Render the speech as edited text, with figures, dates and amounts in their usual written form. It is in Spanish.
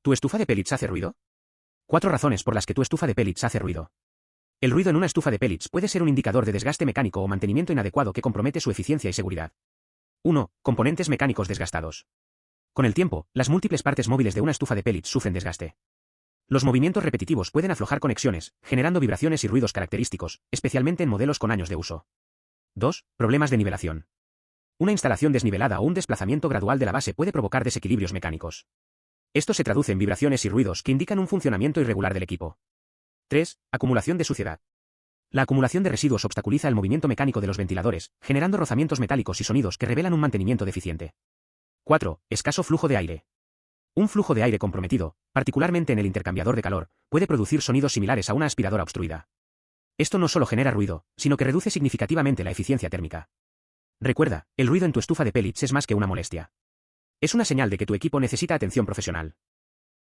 ¿Tu estufa de pellets hace ruido? 4 razones por las que tu estufa de pellets hace ruido. El ruido en una estufa de pellets puede ser un indicador de desgaste mecánico o mantenimiento inadecuado que compromete su eficiencia y seguridad. 1. Componentes mecánicos desgastados. Con el tiempo, las múltiples partes móviles de una estufa de pellets sufren desgaste. Los movimientos repetitivos pueden aflojar conexiones, generando vibraciones y ruidos característicos, especialmente en modelos con años de uso. 2. Problemas de nivelación. Una instalación desnivelada o un desplazamiento gradual de la base puede provocar desequilibrios mecánicos. Esto se traduce en vibraciones y ruidos que indican un funcionamiento irregular del equipo. 3. Acumulación de suciedad. La acumulación de residuos obstaculiza el movimiento mecánico de los ventiladores, generando rozamientos metálicos y sonidos que revelan un mantenimiento deficiente. 4. Escaso flujo de aire. Un flujo de aire comprometido, particularmente en el intercambiador de calor, puede producir sonidos similares a una aspiradora obstruida. Esto no solo genera ruido, sino que reduce significativamente la eficiencia térmica. Recuerda, el ruido en tu estufa de pellets es más que una molestia. Es una señal de que tu equipo necesita atención profesional.